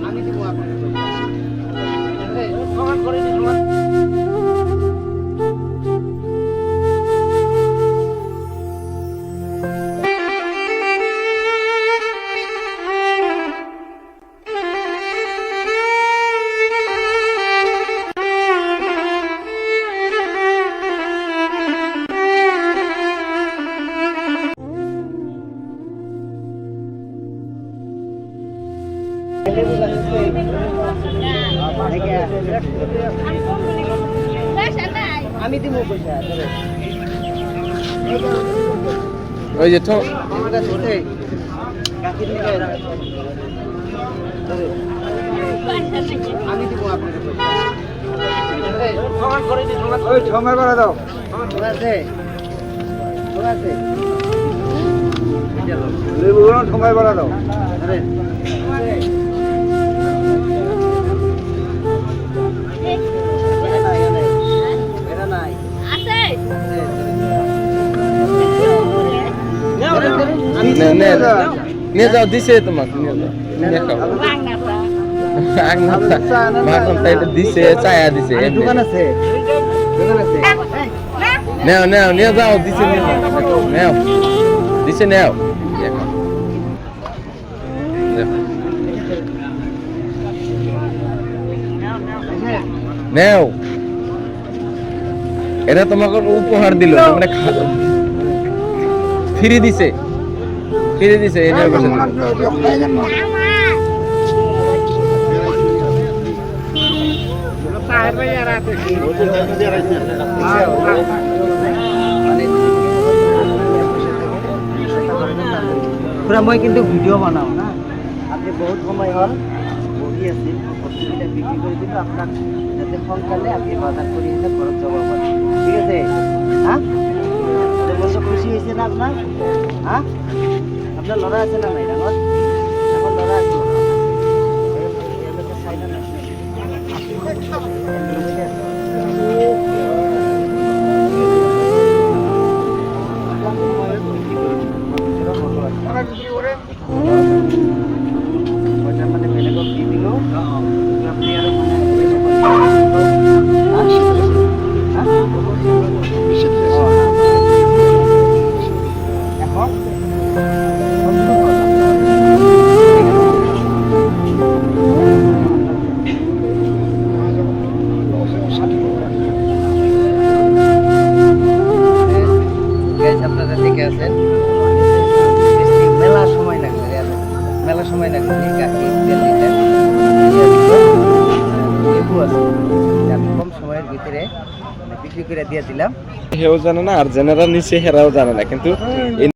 আমি দিব আপনাকে সমান করে দিন আমি দিব পয়সা ওই যে তো আমাকে ছোটে কাকির নিয়ে আমি দিব আপনাকে পয়সা সমান করে দিন ওই সময় করে দাও ঠিক আছে ঠিক আছে লেবু সময় করে দাও আরে নিয়ে যাও দিছে তোমাকে নিয়ে যাও নিয়ে খাও মাখন তাই দিছে চায়া দিছে দোকান আছে নেও নেও নিয়ে যাও দিছে নিয়ে যাও নেও দিছে নেও নেও এটা তোমাকে উপহার দিল মানে ফিরে দিছে এটার কাছে পুরা মই কিন্তু ভিডিও বানাও না আপনি বহুত সময় হল বহি আছিল বস্তুবিলাক বিক্রি করে দিল আপনার যাতে সোনকালে আপনি বাজার করে এসে ঘৰত যাব পারেন ঠিক আছে হ্যাঁ বছর খুশি হয়েছে না আপনার হ্যাঁ আপনার লড়া আছে না নাই ডাঙর এখন লড়া আছে মানে বেলেগক দি দিলো আপনি আর আপনারা দেখে আছেন মেলা সময় লাগবে লেবু আছে আমি কম সময়ের ভিতরে বিক্রি করে দিয়ে দিলাম হেও জানে না আর জেনারা নিচে হেরাও জানে না কিন্তু